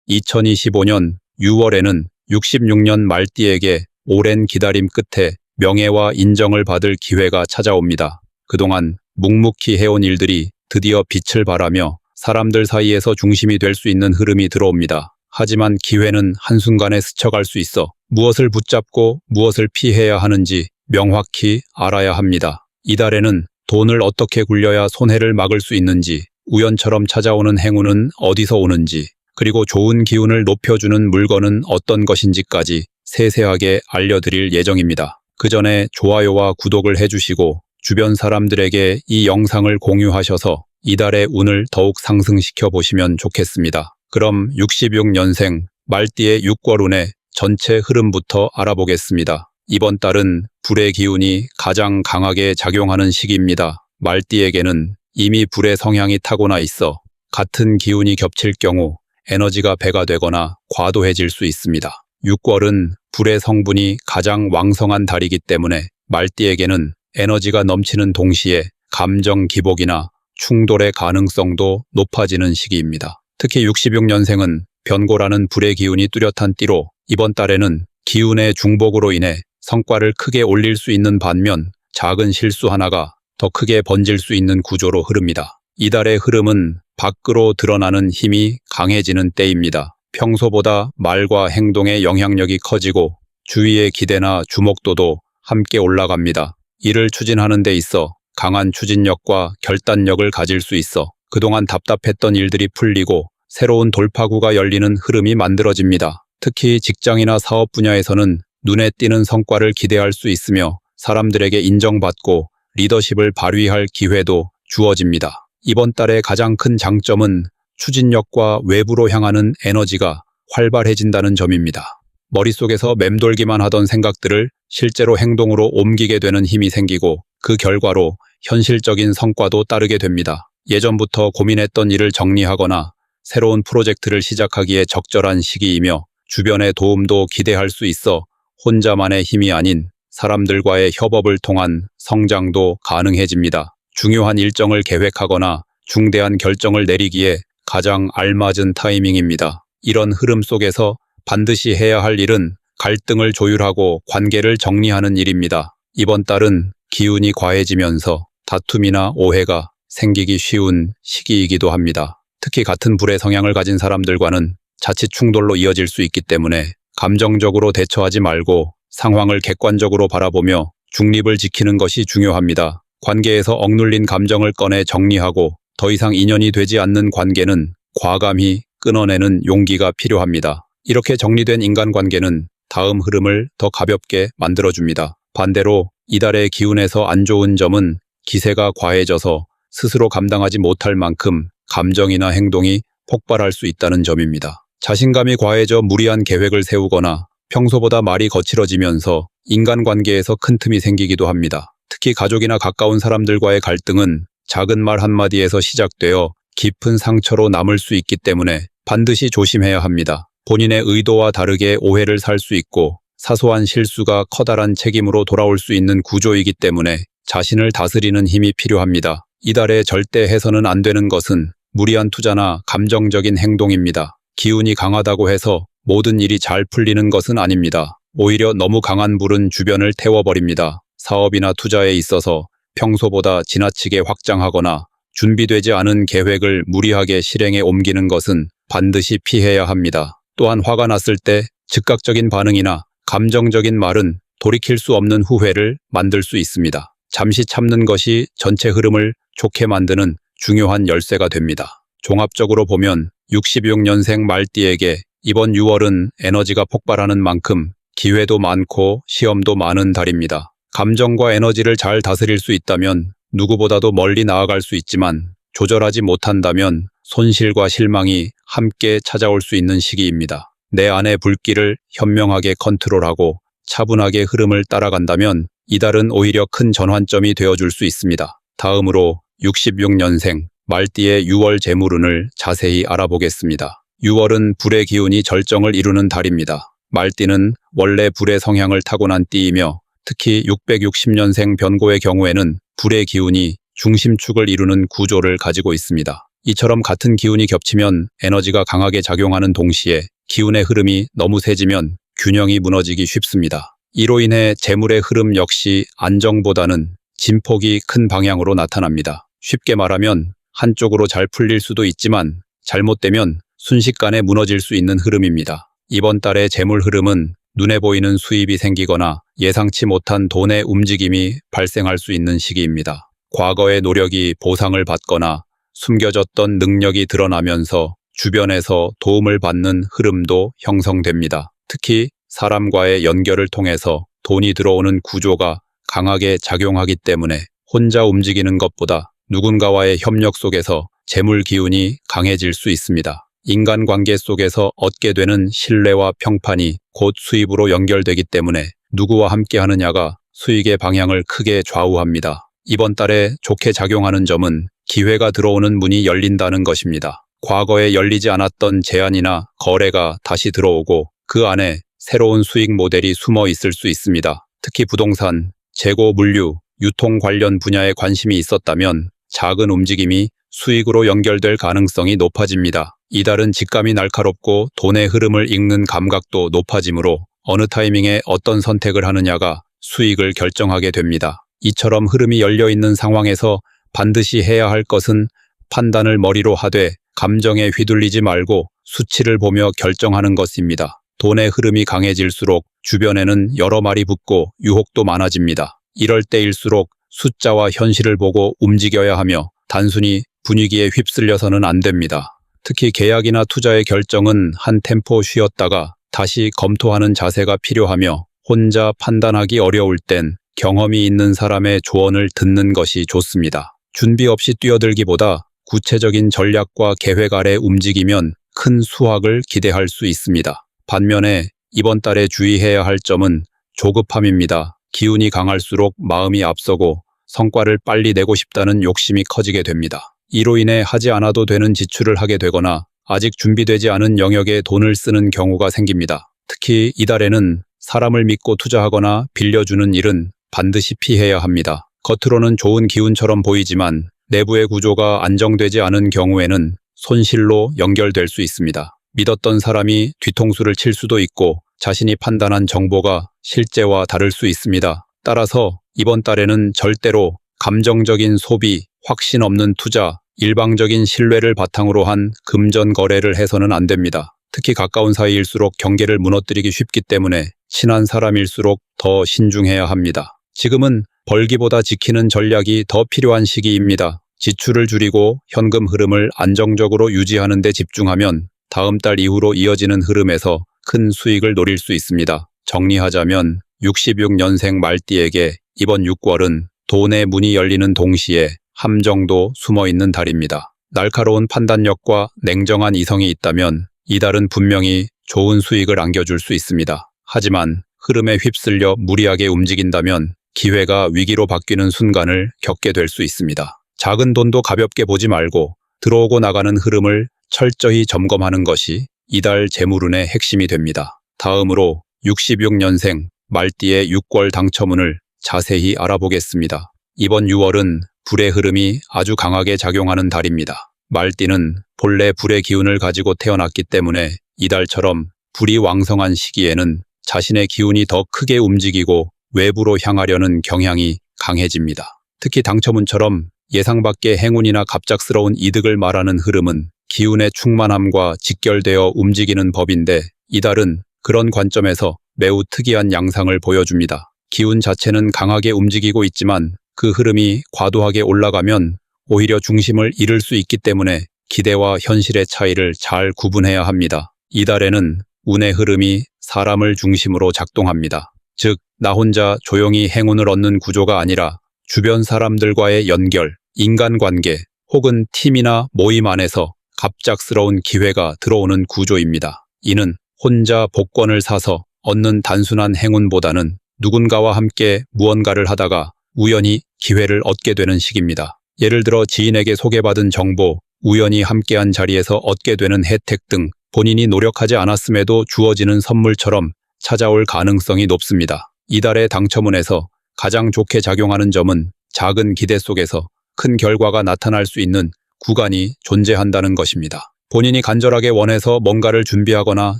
2025년 6월에는 66년 말띠에게 오랜 기다림 끝에 명예와 인정을 받을 기회가 찾아옵니다. 그동안 묵묵히 해온 일들이 드디어 빛을 발하며 사람들 사이에서 중심이 될 수 있는 흐름이 들어옵니다. 하지만 기회는 한순간에 스쳐갈 수 있어 무엇을 붙잡고 무엇을 피해야 하는지 명확히 알아야 합니다. 이달에는 돈을 어떻게 굴려야 손해를 막을 수 있는지, 우연처럼 찾아오는 행운은 어디서 오는지, 그리고 좋은 기운을 높여주는 물건은 어떤 것인지까지 세세하게 알려드릴 예정입니다. 그 전에 좋아요와 구독을 해주시고 주변 사람들에게 이 영상을 공유하셔서 이달의 운을 더욱 상승시켜 보시면 좋겠습니다. 그럼 66년생 말띠의 6월운의 전체 흐름부터 알아보겠습니다. 이번 달은 불의 기운이 가장 강하게 작용하는 시기입니다. 말띠에게는 이미 불의 성향이 타고나 있어 같은 기운이 겹칠 경우 에너지가 배가 되거나 과도해질 수 있습니다. 6월은 불의 성분이 가장 왕성한 달이기 때문에 말띠에게는 에너지가 넘치는 동시에 감정 기복이나 충돌의 가능성도 높아지는 시기입니다. 특히 66년생은 변고라는 불의 기운이 뚜렷한 띠로 이번 달에는 기운의 중복으로 인해 성과를 크게 올릴 수 있는 반면 작은 실수 하나가 더 크게 번질 수 있는 구조로 흐릅니다. 이달의 흐름은 밖으로 드러나는 힘이 강해지는 때입니다. 평소보다 말과 행동의 영향력이 커지고 주위의 기대나 주목도도 함께 올라갑니다. 일을 추진하는 데 있어 강한 추진력과 결단력을 가질 수 있어 그동안 답답했던 일들이 풀리고 새로운 돌파구가 열리는 흐름이 만들어집니다. 특히 직장이나 사업 분야에서는 눈에 띄는 성과를 기대할 수 있으며 사람들에게 인정받고 리더십을 발휘할 기회도 주어집니다. 이번 달의 가장 큰 장점은 추진력과 외부로 향하는 에너지가 활발해진다는 점입니다. 머릿속에서 맴돌기만 하던 생각들을 실제로 행동으로 옮기게 되는 힘이 생기고 그 결과로 현실적인 성과도 따르게 됩니다. 예전부터 고민했던 일을 정리하거나 새로운 프로젝트를 시작하기에 적절한 시기이며 주변의 도움도 기대할 수 있어 혼자만의 힘이 아닌 사람들과의 협업을 통한 성장도 가능해집니다. 중요한 일정을 계획하거나 중대한 결정을 내리기에 가장 알맞은 타이밍입니다. 이런 흐름 속에서 반드시 해야 할 일은 갈등을 조율하고 관계를 정리하는 일입니다. 이번 달은 기운이 과해지면서 다툼이나 오해가 생기기 쉬운 시기이기도 합니다. 특히 같은 불의 성향을 가진 사람들과는 자칫 충돌로 이어질 수 있기 때문에 감정적으로 대처하지 말고 상황을 객관적으로 바라보며 중립을 지키는 것이 중요합니다. 관계에서 억눌린 감정을 꺼내 정리하고 더 이상 인연이 되지 않는 관계는 과감히 끊어내는 용기가 필요합니다. 이렇게 정리된 인간관계는 다음 흐름을 더 가볍게 만들어줍니다. 반대로 이달의 기운에서 안 좋은 점은 기세가 과해져서 스스로 감당하지 못할 만큼 감정이나 행동이 폭발할 수 있다는 점입니다. 자신감이 과해져 무리한 계획을 세우거나 평소보다 말이 거칠어지면서 인간관계에서 큰 틈이 생기기도 합니다. 특히 가족이나 가까운 사람들과의 갈등은 작은 말 한마디에서 시작되어 깊은 상처로 남을 수 있기 때문에 반드시 조심해야 합니다. 본인의 의도와 다르게 오해를 살 수 있고 사소한 실수가 커다란 책임으로 돌아올 수 있는 구조이기 때문에 자신을 다스리는 힘이 필요합니다. 이달에 절대 해서는 안 되는 것은 무리한 투자나 감정적인 행동입니다. 기운이 강하다고 해서 모든 일이 잘 풀리는 것은 아닙니다. 오히려 너무 강한 불은 주변을 태워버립니다. 사업이나 투자에 있어서 평소보다 지나치게 확장하거나 준비되지 않은 계획을 무리하게 실행에 옮기는 것은 반드시 피해야 합니다. 또한 화가 났을 때 즉각적인 반응이나 감정적인 말은 돌이킬 수 없는 후회를 만들 수 있습니다. 잠시 참는 것이 전체 흐름을 좋게 만드는 중요한 열쇠가 됩니다. 종합적으로 보면 66년생 말띠에게 이번 6월은 에너지가 폭발하는 만큼 기회도 많고 시험도 많은 달입니다. 감정과 에너지를 잘 다스릴 수 있다면 누구보다도 멀리 나아갈 수 있지만 조절하지 못한다면 손실과 실망이 함께 찾아올 수 있는 시기입니다. 내 안의 불길을 현명하게 컨트롤하고 차분하게 흐름을 따라간다면 이달은 오히려 큰 전환점이 되어줄 수 있습니다. 다음으로 66년생 말띠의 6월 재물운을 자세히 알아보겠습니다. 6월은 불의 기운이 절정을 이루는 달입니다. 말띠는 원래 불의 성향을 타고난 띠이며 특히 660년생 변고의 경우에는 불의 기운이 중심축을 이루는 구조를 가지고 있습니다. 이처럼 같은 기운이 겹치면 에너지가 강하게 작용하는 동시에 기운의 흐름이 너무 세지면 균형이 무너지기 쉽습니다. 이로 인해 재물의 흐름 역시 안정보다는 진폭이 큰 방향으로 나타납니다. 쉽게 말하면 한쪽으로 잘 풀릴 수도 있지만 잘못되면 순식간에 무너질 수 있는 흐름입니다. 이번 달의 재물 흐름은 눈에 보이는 수입이 생기거나 예상치 못한 돈의 움직임이 발생할 수 있는 시기입니다. 과거의 노력이 보상을 받거나 숨겨졌던 능력이 드러나면서 주변에서 도움을 받는 흐름도 형성됩니다. 특히 사람과의 연결을 통해서 돈이 들어오는 구조가 강하게 작용하기 때문에 혼자 움직이는 것보다 누군가와의 협력 속에서 재물 기운이 강해질 수 있습니다. 인간관계 속에서 얻게 되는 신뢰와 평판이 곧 수입으로 연결되기 때문에 누구와 함께 하느냐가 수익의 방향을 크게 좌우합니다. 이번 달에 좋게 작용하는 점은 기회가 들어오는 문이 열린다는 것입니다. 과거에 열리지 않았던 제안이나 거래가 다시 들어오고 그 안에 새로운 수익 모델이 숨어 있을 수 있습니다. 특히 부동산, 재고 물류, 유통 관련 분야에 관심이 있었다면 작은 움직임이 수익으로 연결될 가능성이 높아집니다. 이달은 직감이 날카롭고 돈의 흐름을 읽는 감각도 높아지므로 어느 타이밍에 어떤 선택을 하느냐가 수익을 결정하게 됩니다. 이처럼 흐름이 열려있는 상황에서 반드시 해야 할 것은 판단을 머리로 하되 감정에 휘둘리지 말고 수치를 보며 결정하는 것입니다. 돈의 흐름이 강해질수록 주변에는 여러 말이 붙고 유혹도 많아집니다. 이럴 때일수록 숫자와 현실을 보고 움직여야 하며 단순히 분위기에 휩쓸려서는 안 됩니다. 특히 계약이나 투자의 결정은 한 템포 쉬었다가 다시 검토하는 자세가 필요하며 혼자 판단하기 어려울 땐 경험이 있는 사람의 조언을 듣는 것이 좋습니다. 준비 없이 뛰어들기보다 구체적인 전략과 계획 아래 움직이면 큰 수확을 기대할 수 있습니다. 반면에 이번 달에 주의해야 할 점은 조급함입니다. 기운이 강할수록 마음이 앞서고 성과를 빨리 내고 싶다는 욕심이 커지게 됩니다. 이로 인해 하지 않아도 되는 지출을 하게 되거나 아직 준비되지 않은 영역에 돈을 쓰는 경우가 생깁니다. 특히 이달에는 사람을 믿고 투자하거나 빌려주는 일은 반드시 피해야 합니다. 겉으로는 좋은 기운처럼 보이지만 내부의 구조가 안정되지 않은 경우에는 손실로 연결될 수 있습니다. 믿었던 사람이 뒤통수를 칠 수도 있고 자신이 판단한 정보가 실제와 다를 수 있습니다. 따라서 이번 달에는 절대로 감정적인 소비, 확신 없는 투자, 일방적인 신뢰를 바탕으로 한 금전 거래를 해서는 안 됩니다. 특히 가까운 사이일수록 경계를 무너뜨리기 쉽기 때문에 친한 사람일수록 더 신중해야 합니다. 지금은 벌기보다 지키는 전략이 더 필요한 시기입니다. 지출을 줄이고 현금 흐름을 안정적으로 유지하는 데 집중하면 다음 달 이후로 이어지는 흐름에서 큰 수익을 노릴 수 있습니다. 정리하자면 66년생 말띠에게 이번 6월은 돈의 문이 열리는 동시에 함정도 숨어있는 달입니다. 날카로운 판단력과 냉정한 이성이 있다면 이달은 분명히 좋은 수익을 안겨줄 수 있습니다. 하지만 흐름에 휩쓸려 무리하게 움직인다면 기회가 위기로 바뀌는 순간을 겪게 될 수 있습니다. 작은 돈도 가볍게 보지 말고 들어오고 나가는 흐름을 철저히 점검하는 것이 이달 재물운의 핵심이 됩니다. 다음으로 66년생 말띠의 6월 당첨운을 자세히 알아보겠습니다. 이번 6월은 불의 흐름이 아주 강하게 작용하는 달입니다. 말띠는 본래 불의 기운을 가지고 태어났기 때문에 이달처럼 불이 왕성한 시기에는 자신의 기운이 더 크게 움직이고 외부로 향하려는 경향이 강해집니다. 특히 당첨운처럼 예상 밖의 행운이나 갑작스러운 이득을 말하는 흐름은 기운의 충만함과 직결되어 움직이는 법인데 이달은 그런 관점에서 매우 특이한 양상을 보여줍니다. 기운 자체는 강하게 움직이고 있지만 그 흐름이 과도하게 올라가면 오히려 중심을 잃을 수 있기 때문에 기대와 현실의 차이를 잘 구분해야 합니다. 이달에는 운의 흐름이 사람을 중심으로 작동합니다. 즉, 나 혼자 조용히 행운을 얻는 구조가 아니라 주변 사람들과의 연결, 인간관계 혹은 팀이나 모임 안에서 갑작스러운 기회가 들어오는 구조입니다. 이는 혼자 복권을 사서 얻는 단순한 행운보다는 누군가와 함께 무언가를 하다가 우연히 기회를 얻게 되는 시기입니다. 예를 들어 지인에게 소개받은 정보, 우연히 함께한 자리에서 얻게 되는 혜택 등 본인이 노력하지 않았음에도 주어지는 선물처럼 찾아올 가능성이 높습니다. 이달의 당첨운에서 가장 좋게 작용하는 점은 작은 기대 속에서 큰 결과가 나타날 수 있는 구간이 존재한다는 것입니다. 본인이 간절하게 원해서 뭔가를 준비하거나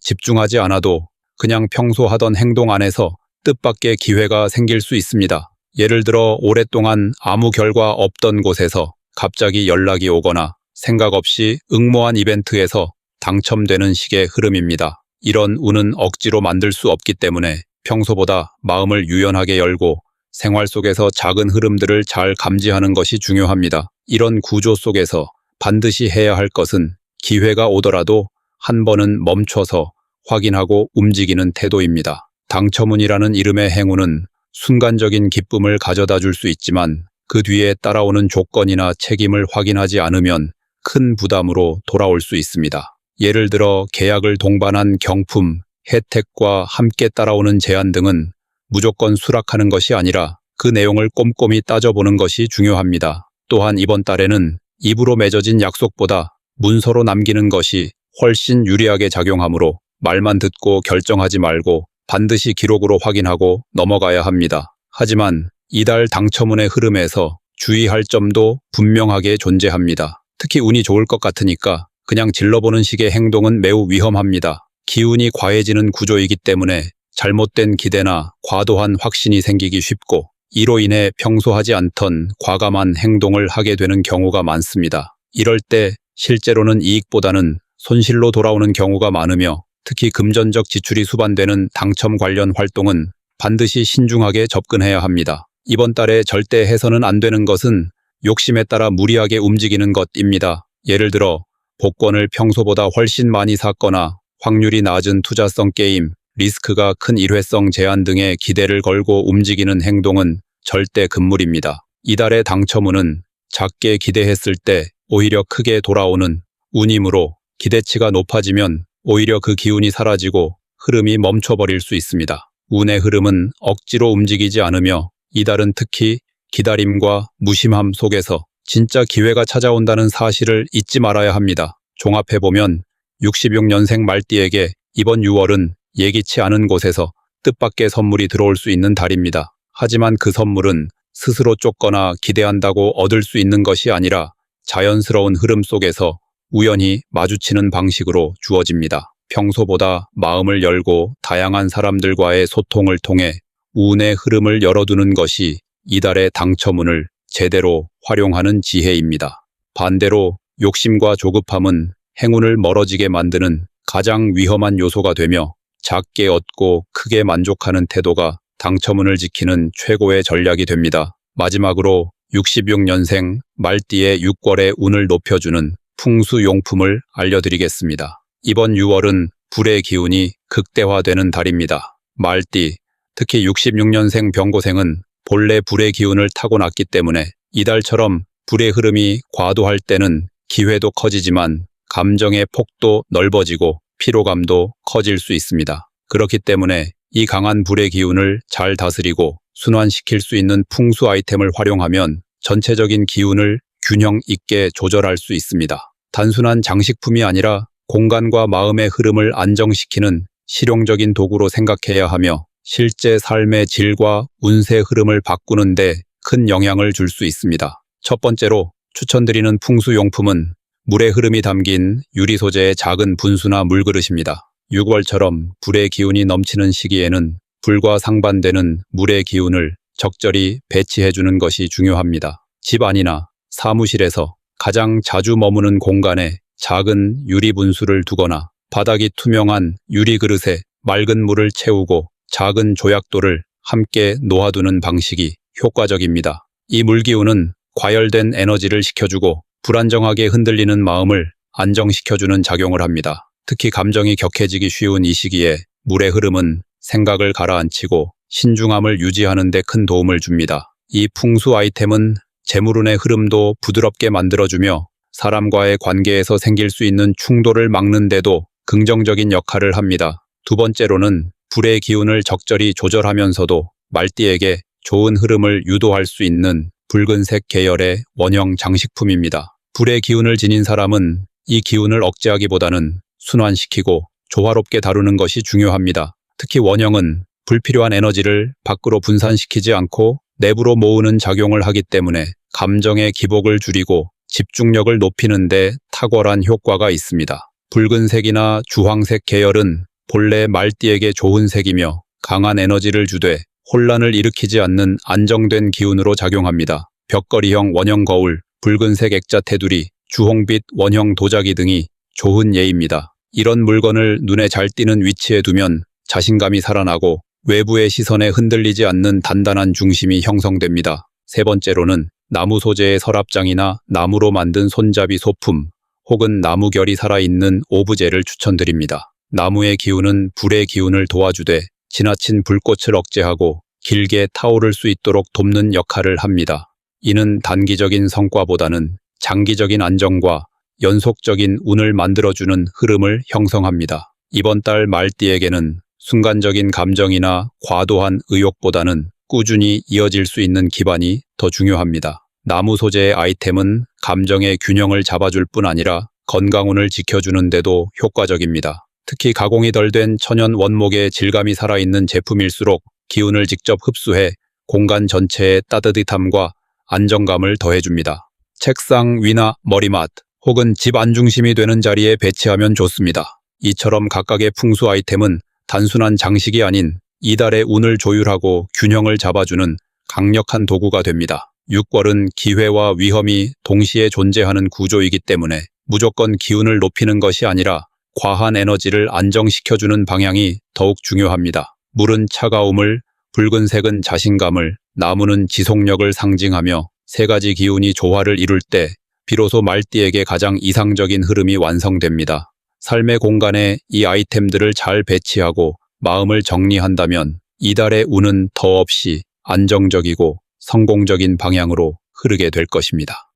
집중하지 않아도 그냥 평소 하던 행동 안에서 뜻밖의 기회가 생길 수 있습니다. 예를 들어 오랫동안 아무 결과 없던 곳에서 갑자기 연락이 오거나 생각 없이 응모한 이벤트에서 당첨되는 식의 흐름입니다. 이런 운은 억지로 만들 수 없기 때문에 평소보다 마음을 유연하게 열고 생활 속에서 작은 흐름들을 잘 감지하는 것이 중요합니다. 이런 구조 속에서 반드시 해야 할 것은 기회가 오더라도 한 번은 멈춰서 확인하고 움직이는 태도입니다. 당첨운이라는 이름의 행운은 순간적인 기쁨을 가져다 줄 수 있지만 그 뒤에 따라오는 조건이나 책임을 확인하지 않으면 큰 부담으로 돌아올 수 있습니다. 예를 들어 계약을 동반한 경품, 혜택과 함께 따라오는 제한 등은 무조건 수락하는 것이 아니라 그 내용을 꼼꼼히 따져보는 것이 중요합니다. 또한 이번 달에는 입으로 맺어진 약속보다 문서로 남기는 것이 훨씬 유리하게 작용하므로 말만 듣고 결정하지 말고 반드시 기록으로 확인하고 넘어가야 합니다. 하지만 이달 당첨운의 흐름에서 주의할 점도 분명하게 존재합니다. 특히 운이 좋을 것 같으니까 그냥 질러보는 식의 행동은 매우 위험합니다. 기운이 과해지는 구조이기 때문에 잘못된 기대나 과도한 확신이 생기기 쉽고 이로 인해 평소 하지 않던 과감한 행동을 하게 되는 경우가 많습니다. 이럴 때 실제로는 이익보다는 손실로 돌아오는 경우가 많으며 특히 금전적 지출이 수반되는 당첨 관련 활동은 반드시 신중하게 접근해야 합니다. 이번 달에 절대 해서는 안 되는 것은 욕심에 따라 무리하게 움직이는 것입니다. 예를 들어 복권을 평소보다 훨씬 많이 샀거나 확률이 낮은 투자성 게임, 리스크가 큰 일회성 제한 등에 기대를 걸고 움직이는 행동은 절대 금물입니다. 이달의 당첨운은 작게 기대했을 때 오히려 크게 돌아오는 운이므로 기대치가 높아지면 오히려 그 기운이 사라지고 흐름이 멈춰버릴 수 있습니다. 운의 흐름은 억지로 움직이지 않으며 이달은 특히 기다림과 무심함 속에서 진짜 기회가 찾아온다는 사실을 잊지 말아야 합니다. 종합해보면 66년생 말띠에게 이번 6월은 예기치 않은 곳에서 뜻밖의 선물이 들어올 수 있는 달입니다. 하지만 그 선물은 스스로 쫓거나 기대한다고 얻을 수 있는 것이 아니라 자연스러운 흐름 속에서 우연히 마주치는 방식으로 주어집니다. 평소보다 마음을 열고 다양한 사람들과의 소통을 통해 운의 흐름을 열어두는 것이 이달의 당첨운을 제대로 활용하는 지혜입니다. 반대로 욕심과 조급함은 행운을 멀어지게 만드는 가장 위험한 요소가 되며 작게 얻고 크게 만족하는 태도가 당첨운을 지키는 최고의 전략이 됩니다. 마지막으로 66년생 말띠의 6월의 운을 높여주는 풍수용품을 알려드리겠습니다. 이번 6월은 불의 기운이 극대화되는 달입니다. 말띠, 특히 66년생 병고생은 본래 불의 기운을 타고났기 때문에 이달처럼 불의 흐름이 과도할 때는 기회도 커지지만 감정의 폭도 넓어지고 피로감도 커질 수 있습니다. 그렇기 때문에 이 강한 불의 기운을 잘 다스리고 순환시킬 수 있는 풍수 아이템을 활용하면 전체적인 기운을 균형 있게 조절할 수 있습니다. 단순한 장식품이 아니라 공간과 마음의 흐름을 안정시키는 실용적인 도구로 생각해야 하며 실제 삶의 질과 운세 흐름을 바꾸는 데 큰 영향을 줄 수 있습니다. 첫 번째로 추천드리는 풍수용품은 물의 흐름이 담긴 유리 소재의 작은 분수나 물그릇입니다. 6월처럼 불의 기운이 넘치는 시기에는 불과 상반되는 물의 기운을 적절히 배치해주는 것이 중요합니다. 집 안이나 사무실에서 가장 자주 머무는 공간에 작은 유리 분수를 두거나 바닥이 투명한 유리 그릇에 맑은 물을 채우고 작은 조약돌을 함께 놓아두는 방식이 효과적입니다. 이 물기운은 과열된 에너지를 식혀주고 불안정하게 흔들리는 마음을 안정시켜주는 작용을 합니다. 특히 감정이 격해지기 쉬운 이 시기에 물의 흐름은 생각을 가라앉히고 신중함을 유지하는 데 큰 도움을 줍니다. 이 풍수 아이템은 재물운의 흐름도 부드럽게 만들어주며 사람과의 관계에서 생길 수 있는 충돌을 막는 데도 긍정적인 역할을 합니다. 두 번째로는 불의 기운을 적절히 조절하면서도 말띠에게 좋은 흐름을 유도할 수 있는 붉은색 계열의 원형 장식품입니다. 불의 기운을 지닌 사람은 이 기운을 억제하기보다는 순환시키고 조화롭게 다루는 것이 중요합니다. 특히 원형은 불필요한 에너지를 밖으로 분산시키지 않고 내부로 모으는 작용을 하기 때문에 감정의 기복을 줄이고 집중력을 높이는 데 탁월한 효과가 있습니다. 붉은색이나 주황색 계열은 본래 말띠에게 좋은 색이며 강한 에너지를 주되 혼란을 일으키지 않는 안정된 기운으로 작용합니다. 벽걸이형 원형 거울, 붉은색 액자 테두리, 주홍빛 원형 도자기 등이 좋은 예입니다. 이런 물건을 눈에 잘 띄는 위치에 두면 자신감이 살아나고 외부의 시선에 흔들리지 않는 단단한 중심이 형성됩니다. 세 번째로는 나무 소재의 서랍장이나 나무로 만든 손잡이 소품 혹은 나무 결이 살아있는 오브제를 추천드립니다. 나무의 기운은 불의 기운을 도와주되 지나친 불꽃을 억제하고 길게 타오를 수 있도록 돕는 역할을 합니다. 이는 단기적인 성과보다는 장기적인 안정과 연속적인 운을 만들어주는 흐름을 형성합니다. 이번 달 말띠에게는 순간적인 감정이나 과도한 의욕보다는 꾸준히 이어질 수 있는 기반이 더 중요합니다. 나무 소재의 아이템은 감정의 균형을 잡아줄 뿐 아니라 건강운을 지켜주는 데도 효과적입니다. 특히 가공이 덜 된 천연 원목의 질감이 살아있는 제품일수록 기운을 직접 흡수해 공간 전체에 따뜻함과 안정감을 더해줍니다. 책상 위나 머리맡 혹은 집 안중심이 되는 자리에 배치하면 좋습니다. 이처럼 각각의 풍수 아이템은 단순한 장식이 아닌 이달의 운을 조율하고 균형을 잡아주는 강력한 도구가 됩니다. 6월은 기회와 위험이 동시에 존재하는 구조이기 때문에 무조건 기운을 높이는 것이 아니라 과한 에너지를 안정시켜주는 방향이 더욱 중요합니다. 물은 차가움을, 붉은색은 자신감을, 나무는 지속력을 상징하며 세 가지 기운이 조화를 이룰 때 비로소 말띠에게 가장 이상적인 흐름이 완성됩니다. 삶의 공간에 이 아이템들을 잘 배치하고 마음을 정리한다면 이달의 운은 더없이 안정적이고 성공적인 방향으로 흐르게 될 것입니다.